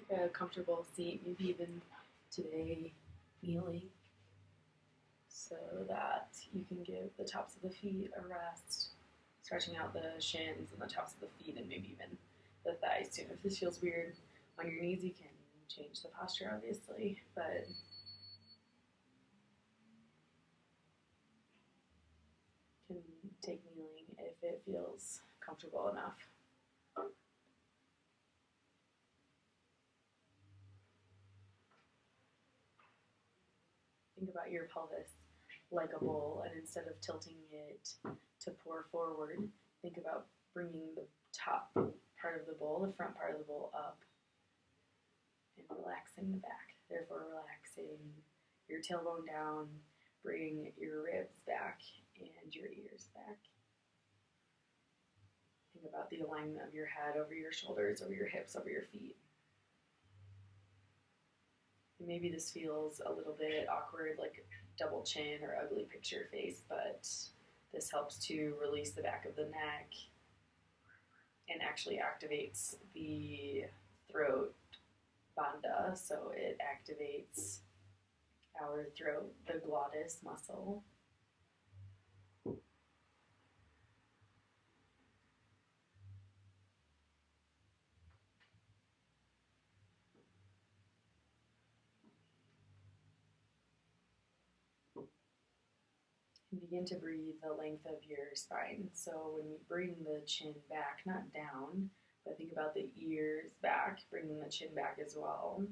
Pick a comfortable seat, maybe even today kneeling, so that you can give the tops of the feet a rest, stretching out the shins and the tops of the feet and maybe even the thighs too. If this feels weird on your knees, you can change the posture obviously, but can take kneeling if it feels comfortable enough. Think about your pelvis like a bowl, and instead of tilting it to pour forward, think about bringing the top part of the bowl, the front part of the bowl up, and relaxing the back. Therefore, relaxing your tailbone down, bring your ribs back and your ears back. Think about the alignment of your head over your shoulders, over your hips, over your feet. And maybe this feels a little bit awkward, like double chin or ugly picture face, but this helps to release the back of the neck and actually activates the throat bandha, so it activates our throat, the glottis muscle. And begin to breathe the length of your spine. So when we bring the chin back, not down, but think about the ears back, bringing the chin back as well.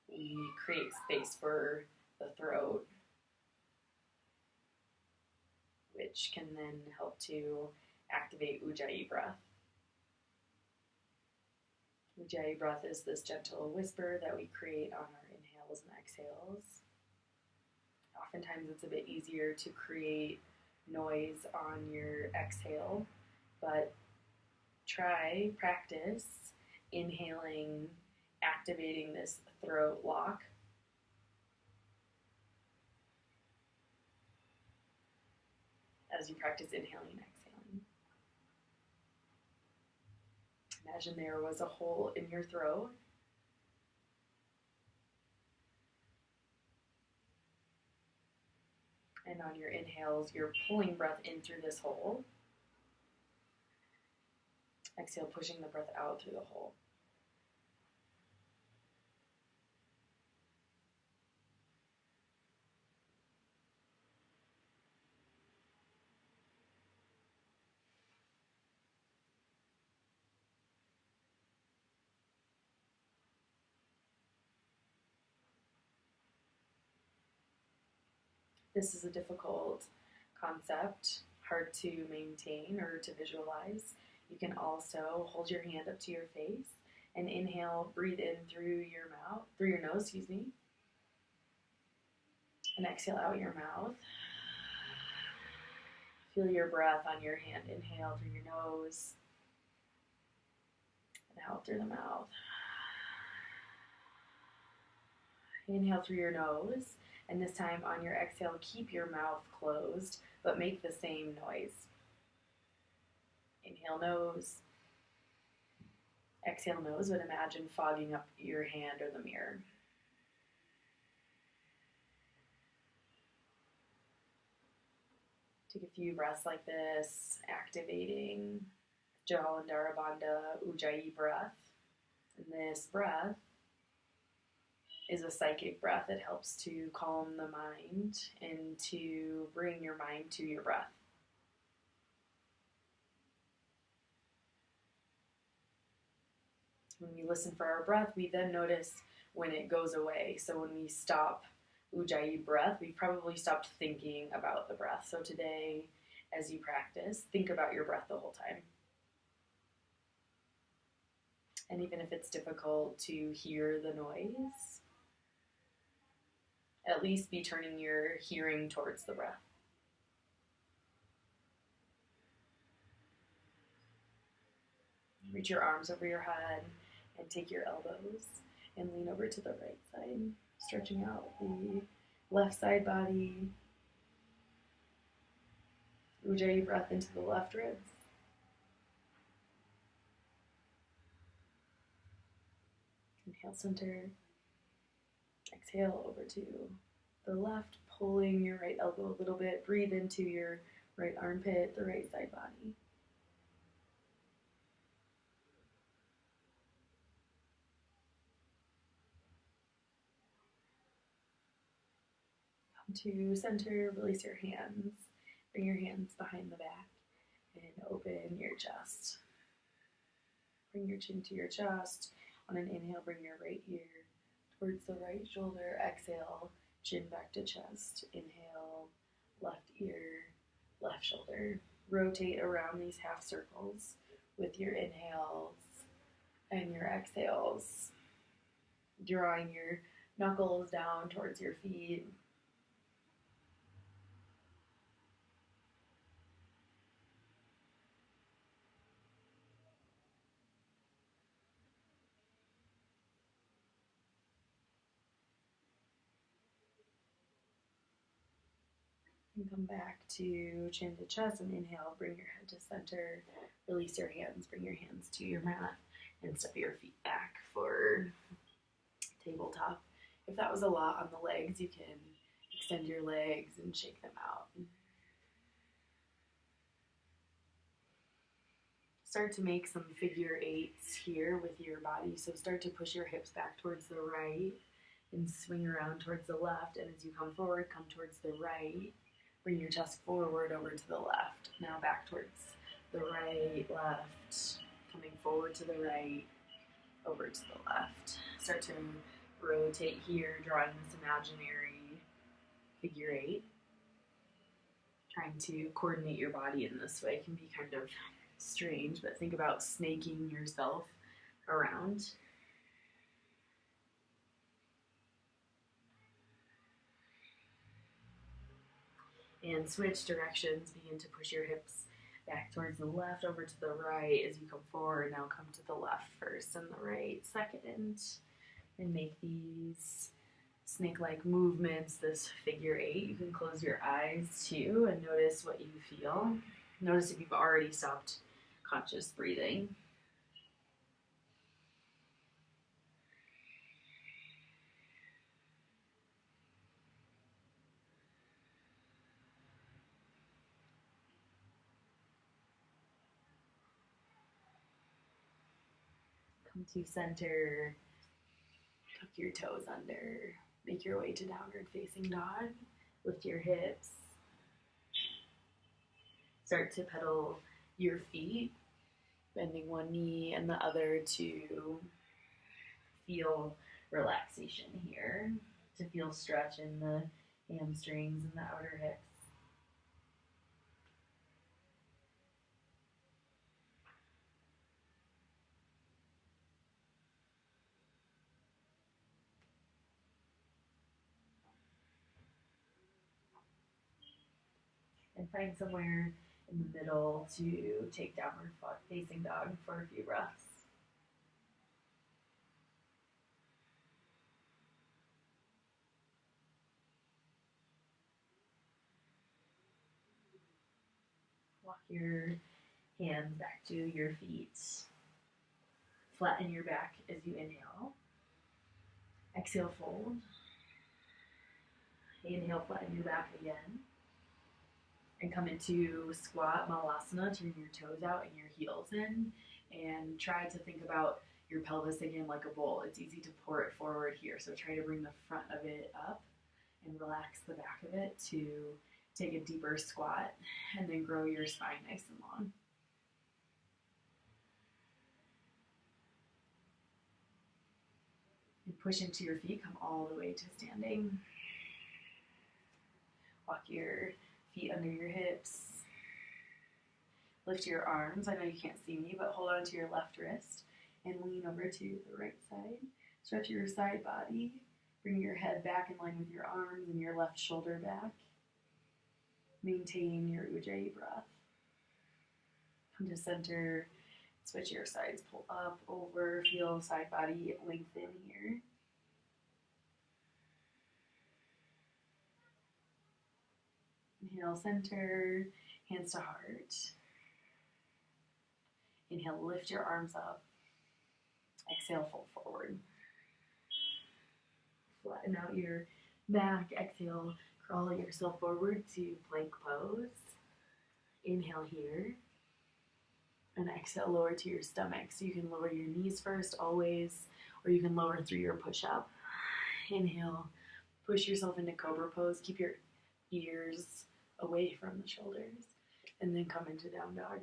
We create space for the throat, which can then help to activate Ujjayi breath. Ujjayi breath is this gentle whisper that we create on our inhales and exhales. Oftentimes it's a bit easier to create noise on your exhale, but practice inhaling, activating this throat lock. As you practice inhaling and exhaling. Imagine there was a hole in your throat. And on your inhales, you're pulling breath in through this hole. Exhale, pushing the breath out through the hole. This is a difficult concept, hard to maintain or to visualize. You can also hold your hand up to your face and inhale, breathe in through your nose, and exhale out your mouth. Feel your breath on your hand. Inhale through your nose and out through the mouth. Inhale through your nose, and this time on your exhale, keep your mouth closed, but make the same noise. Inhale nose, exhale nose, but imagine fogging up your hand or the mirror. Take a few breaths like this, activating Jalandhara Bandha Ujjayi breath. And this breath is a psychic breath. It helps to calm the mind and to bring your mind to your breath. When we listen for our breath, we then notice when it goes away. So when we stop Ujjayi breath, we've probably stopped thinking about the breath. So today, as you practice, think about your breath the whole time. And even if it's difficult to hear the noise, at least be turning your hearing towards the breath. Reach your arms over your head and take your elbows and lean over to the right side, stretching out the left side body. Ujjayi breath into the left ribs. Inhale, center. Exhale over to the left, pulling your right elbow a little bit. Breathe into your right armpit, the right side body. Come to center, release your hands. Bring your hands behind the back and open your chest. Bring your chin to your chest. On an inhale, bring your right ear towards the right shoulder. Exhale, chin back to chest. Inhale, left ear, left shoulder. Rotate around these half circles with your inhales and your exhales. Drawing your knuckles down towards your feet. And come back to chin to chest and inhale, bring your head to center, release your hands, bring your hands to your mat and step your feet back for tabletop. If that was a lot on the legs, you can extend your legs and shake them out. Start to make some figure eights here with your body. So start to push your hips back towards the right and swing around towards the left. And as you come forward, come towards the right. Bring your chest forward over to the left. Now back towards the right, left. Coming forward to the right, over to the left. Start to rotate here, drawing this imaginary figure eight. Trying to coordinate your body in this way can be kind of strange, but think about snaking yourself around. And switch directions. Begin to push your hips back towards the left, over to the right as you come forward. Now come to the left first and the right second. And make these snake-like movements, this figure eight. You can close your eyes too and notice what you feel. Notice if you've already stopped conscious breathing. Come to center, tuck your toes under, make your way to downward facing dog, lift your hips, start to pedal your feet, bending one knee and the other to feel relaxation here, to feel stretch in the hamstrings and the outer hips. And find somewhere in the middle to take downward facing dog for a few breaths. Walk your hands back to your feet. Flatten your back as you inhale. Exhale, fold. Inhale, flatten your back again. And come into squat malasana. Turn your toes out and your heels in. And try to think about your pelvis again like a bowl. It's easy to pour it forward here. So try to bring the front of it up and relax the back of it to take a deeper squat. And then grow your spine nice and long. And push into your feet. Come all the way to standing. Walk your feet under your hips. Lift your arms. I know you can't see me, but hold on to your left wrist and lean over to the right side. Stretch your side body. Bring your head back in line with your arms and your left shoulder back. Maintain your Ujjayi breath. Come to center. Switch your sides. Pull up, over. Feel side body lengthen here. Inhale, center, hands to heart. Inhale, lift your arms up. Exhale, fold forward. Flatten out your back. Exhale, crawl yourself forward to plank pose. Inhale here. And exhale, lower to your stomach. So you can lower your knees first, always, or you can lower through your push-up. Inhale, push yourself into cobra pose. Keep your ears away from the shoulders. And then come into down dog.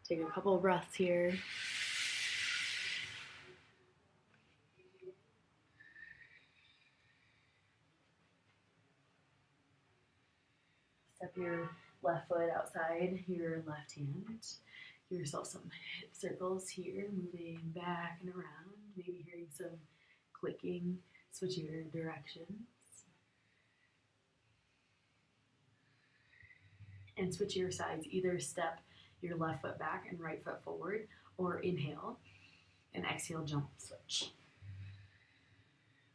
Take a couple of breaths here. Step your left foot outside your left hand. Give yourself some hip circles here, moving back and around, maybe hearing some clicking. Switch your directions. And switch your sides. Either step your left foot back and right foot forward, or inhale and exhale, jump switch.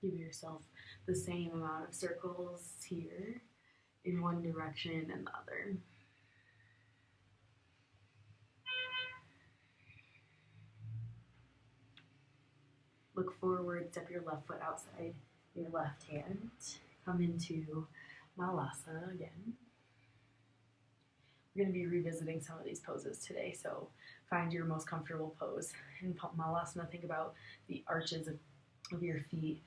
Give yourself the same amount of circles here in one direction and the other. Look forward, step your left foot outside your left hand. Come into Malasana again. We're going to be revisiting some of these poses today, so find your most comfortable pose. In Malasana, think about the arches of your feet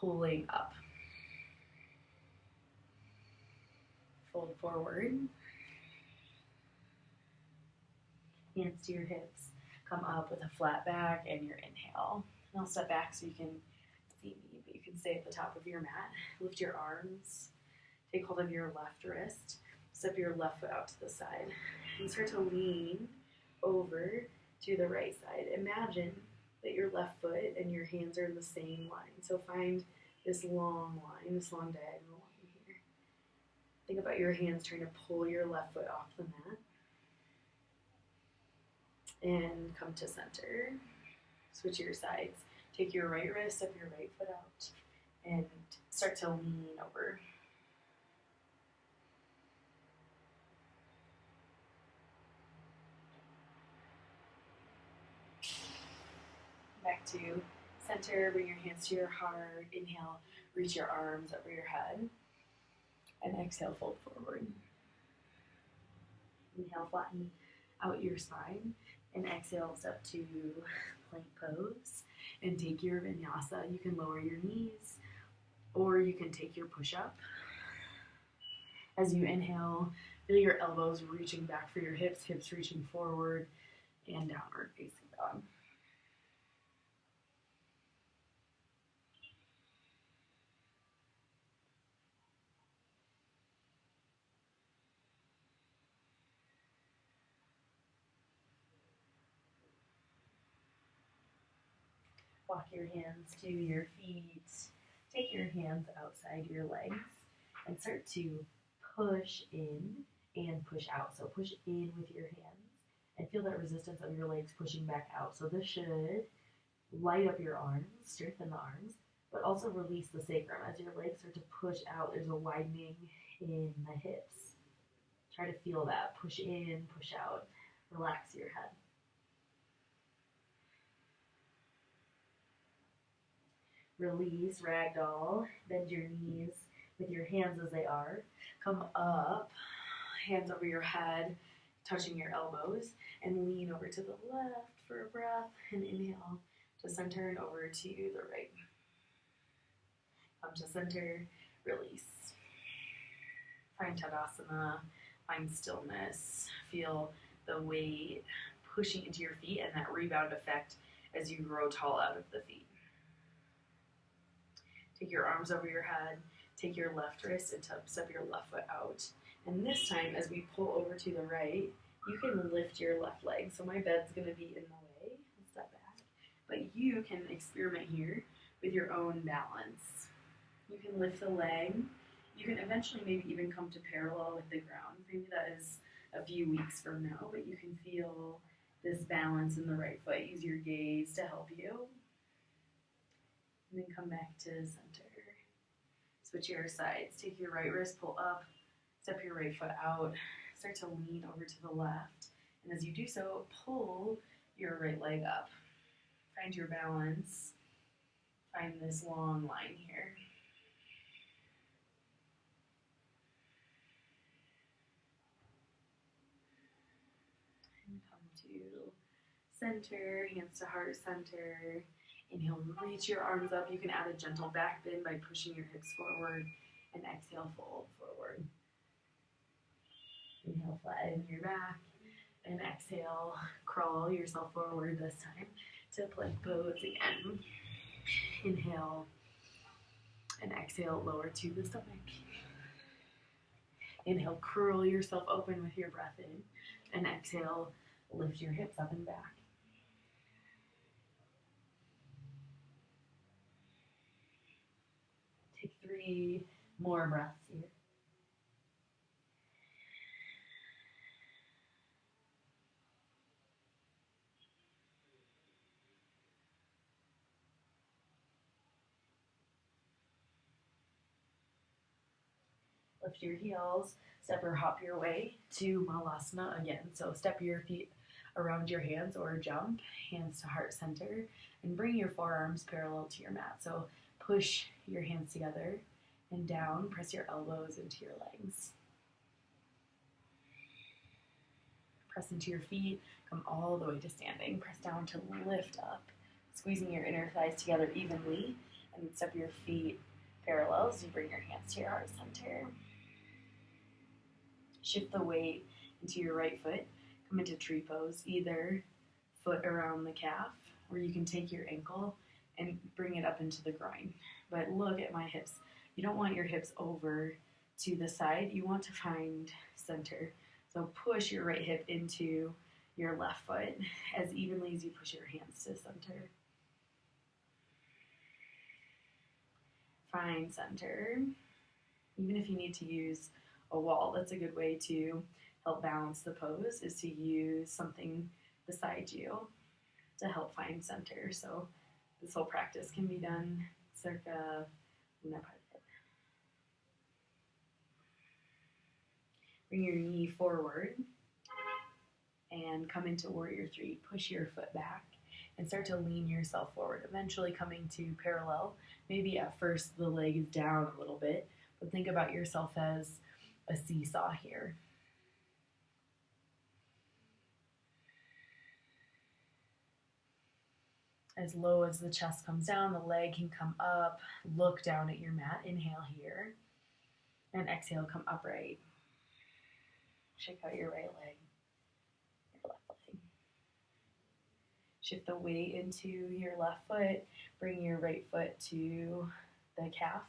pulling up. Fold forward. Hands to your hips. Come up with a flat back and your inhale. And I'll step back so you can see me, but you can stay at the top of your mat. Lift your arms. Take hold of your left wrist. Step your left foot out to the side. And start to lean over to the right side. Imagine that your left foot and your hands are in the same line. So find this long line, this long diagonal line here. Think about your hands trying to pull your left foot off the mat. And come to center. Switch your sides. Take your right wrist, step your right foot out, and start to lean over. Back to center, bring your hands to your heart. Inhale, reach your arms over your head. And exhale, fold forward. Inhale, flatten out your spine. And exhale, step to plank pose. And take your vinyasa. You can lower your knees, or you can take your push-up. As you inhale, feel your elbows reaching back for your hips, hips reaching forward, and downward facing dog. Walk your hands to your feet. Take your hands outside your legs and start to push in and push out. So push in with your hands and feel that resistance of your legs pushing back out. So this should light up your arms, strengthen the arms, but also release the sacrum. As your legs start to push out, there's a widening in the hips. Try to feel that. Push in, push out. Relax your head. Release, ragdoll. Bend your knees with your hands as they are. Come up, hands over your head, touching your elbows, and lean over to the left for a breath, and inhale to center and over to the right. Come to center, release. Find Tadasana, find stillness. Feel the weight pushing into your feet and that rebound effect as you grow tall out of the feet. Take your arms over your head, take your left wrist and step your left foot out. And this time, as we pull over to the right, you can lift your left leg. So my bed's gonna be in the way, I'll step back. But you can experiment here with your own balance. You can lift the leg. You can eventually maybe even come to parallel with the ground. Maybe that is a few weeks from now, but you can feel this balance in the right foot. Use your gaze to help you. And then come back to center. Switch your sides. Take your right wrist, pull up, step your right foot out. Start to lean over to the left. And as you do so, pull your right leg up. Find your balance. Find this long line here. And come to center, hands to heart center. Inhale, reach your arms up. You can add a gentle back bend by pushing your hips forward. And exhale, fold forward. Inhale, flatten your back. And exhale, crawl yourself forward this time to plank pose again. Inhale and exhale, lower to the stomach. Inhale, curl yourself open with your breath in. And exhale, lift your hips up and back. Take 3 more breaths here. Lift your heels, step or hop your way to Malasana again. So step your feet around your hands or jump, hands to heart center, and bring your forearms parallel to your mat. So push your hands together and down, press your elbows into your legs. Press into your feet, come all the way to standing. Press down to lift up, squeezing your inner thighs together evenly, and step your feet parallel as you bring your hands to your heart center. Shift the weight into your right foot. Come into tree pose, either foot around the calf, or you can take your ankle and bring it up into the groin. But look at my hips. You don't want your hips over to the side. You want to find center. So push your right hip into your left foot as evenly as you push your hands to center. Find center. Even if you need to use a wall, that's a good way to help balance the pose, is to use something beside you to help find center. So this whole practice can be done circa una parte. Bring your knee forward and come into warrior 3. Push your foot back and start to lean yourself forward, eventually coming to parallel. Maybe at first the leg is down a little bit, but think about yourself as a seesaw here. As low as the chest comes down, the leg can come up. Look down at your mat. Inhale here. And exhale, come upright. Shake out your right leg, your left leg. Shift the weight into your left foot. Bring your right foot to the calf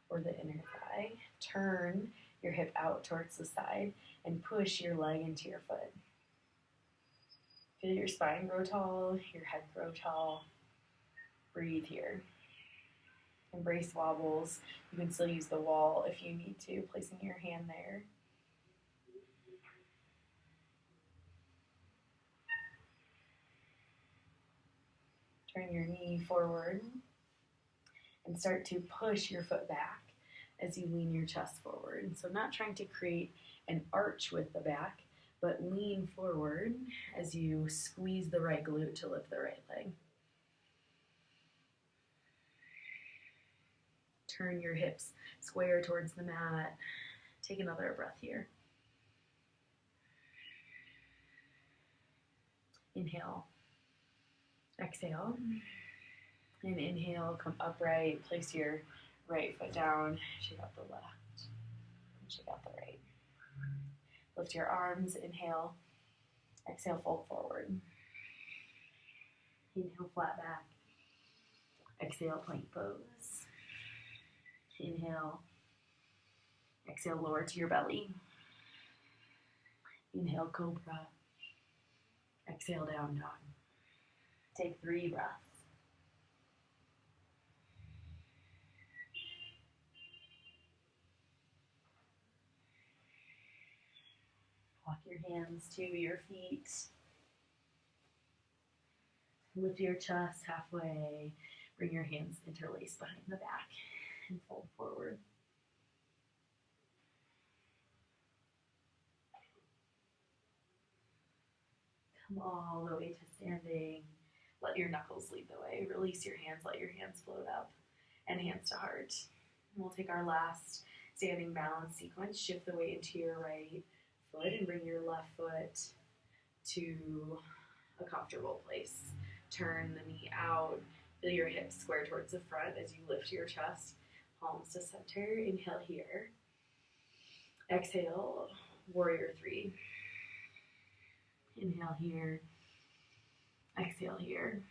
or the inner thigh. Turn your hip out towards the side and push your leg into your foot. Feel your spine grow tall, your head grow tall. Breathe here. Embrace wobbles. You can still use the wall if you need to, placing your hand there. Turn your knee forward and start to push your foot back as you lean your chest forward. So not trying to create an arch with the back, but lean forward as you squeeze the right glute to lift the right leg. Turn your hips square towards the mat. Take another breath here. Inhale. Exhale. And inhale, come upright. Place your right foot down. Shake out the left. And shake out the right. Lift your arms. Inhale. Exhale, fold forward. Inhale, flat back. Exhale, plank pose. Inhale. Exhale, lower to your belly. Inhale, cobra. Exhale, down dog. Take 3 breaths. Walk your hands to your feet. Lift your chest halfway. Bring your hands interlaced behind the back and fold forward. Come all the way to standing. Let your knuckles lead the way. Release your hands, let your hands float up, and hands to heart. And we'll take our last standing balance sequence. Shift the weight into your right foot and bring your left foot to a comfortable place. Turn the knee out. Feel your hips square towards the front as you lift your chest. Palms to center. Inhale here. Exhale, warrior three. Inhale here. Exhale here.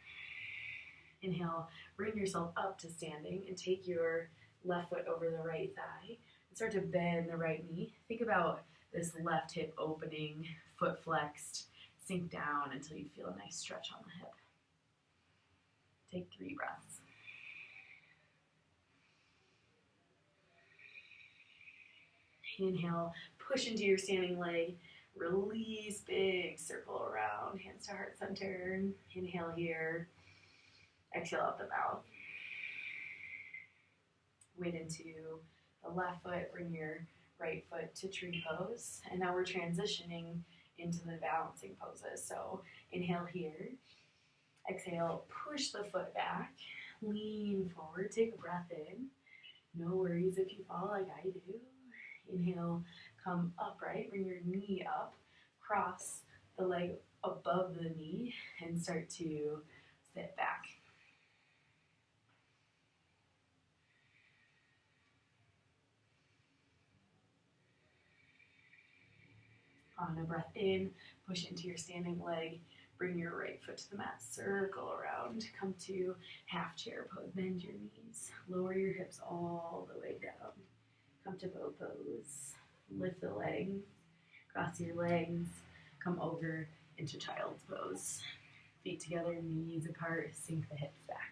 Inhale, bring yourself up to standing and take your left foot over the right thigh and start to bend the right knee. Think about this left hip opening, foot flexed, sink down until you feel a nice stretch on the hip. Take 3 breaths. Inhale, push into your standing leg. Release, big circle around, hands to heart center. Inhale here. Exhale out the mouth. Wind into the left foot, bring your right foot to tree pose. And now we're transitioning into the balancing poses. So inhale here. Exhale, push the foot back. Lean forward, take a breath in. No worries if you fall like I do. Inhale, come upright, bring your knee up, cross the leg above the knee, and start to sit back. On a breath in, push into your standing leg, bring your right foot to the mat, circle around, come to half chair pose, bend your knees, lower your hips all the way down, come to bow pose, lift the legs, cross your legs, come over into child's pose, feet together, knees apart, sink the hips back.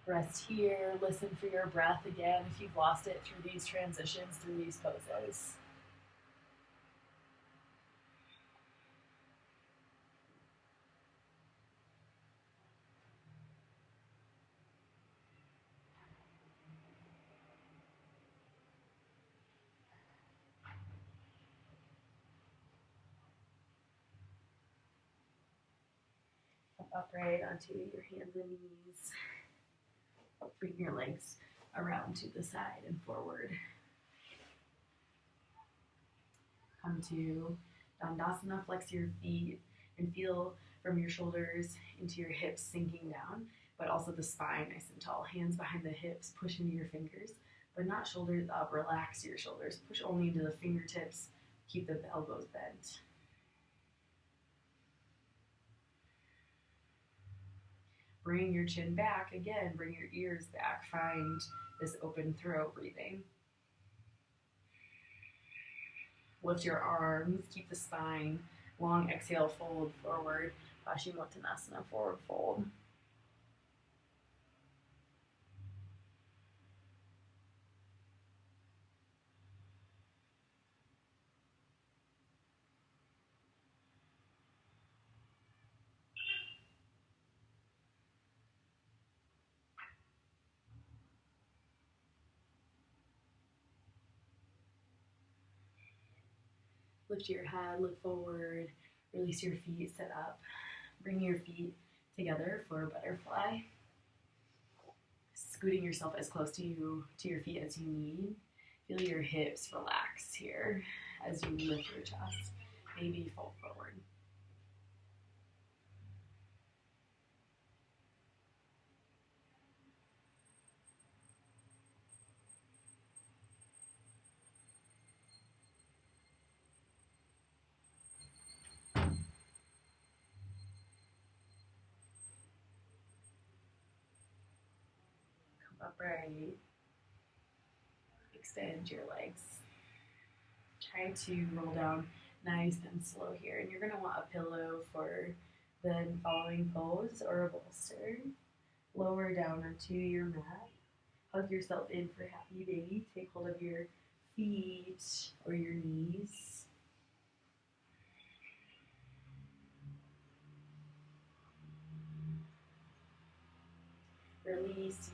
Rest here, listen for your breath again if you've lost it through these transitions, through these poses. Come upright onto your hands and knees. Bring your legs around to the side and forward. Come to Dandasana, flex your feet and feel from your shoulders into your hips sinking down, but also the spine nice and tall. Hands behind the hips, push into your fingers, but not shoulders up. Relax your shoulders. Push only into the fingertips. Keep the elbows bent. Bring your chin back again. Bring your ears back. Find this open throat breathing. Lift your arms. Keep the spine. Long exhale, fold forward. Paschimottanasana, forward fold. Lift your head, look forward, release your feet, sit up. Bring your feet together for a butterfly. Scooting yourself as close to your feet as you need. Feel your hips relax here as you lift your chest. Maybe fold forward. Upright. Extend your legs. Try to roll down nice and slow here. And you're going to want a pillow for the following pose or a bolster. Lower down onto your mat. Hug yourself in for happy baby. Take hold of your feet or your knees.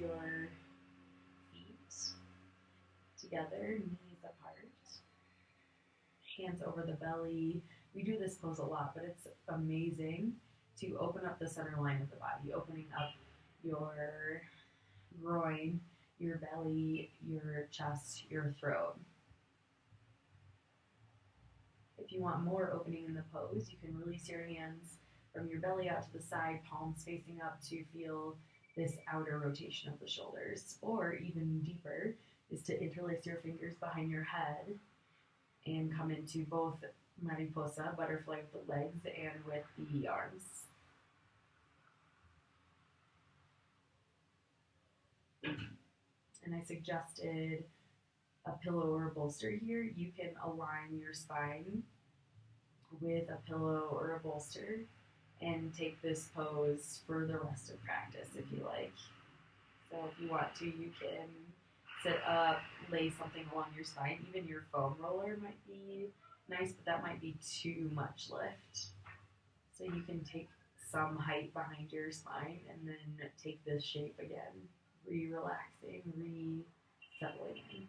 your feet together, knees apart, hands over the belly. We do this pose a lot, but it's amazing to open up the center line of the body, opening up your groin, your belly, your chest, your throat. If you want more opening in the pose, you can release your hands from your belly out to the side, palms facing up to feel this outer rotation of the shoulders. Or even deeper is to interlace your fingers behind your head and come into both mariposa, butterfly with the legs and with the arms. And I suggested a pillow or a bolster here. You can align your spine with a pillow or a bolster and take this pose for the rest of practice if you like. So if you want to, you can sit up, lay something along your spine. Even your foam roller might be nice, but that might be too much lift. So you can take some height behind your spine and then take this shape again, re-relaxing, re-settling in.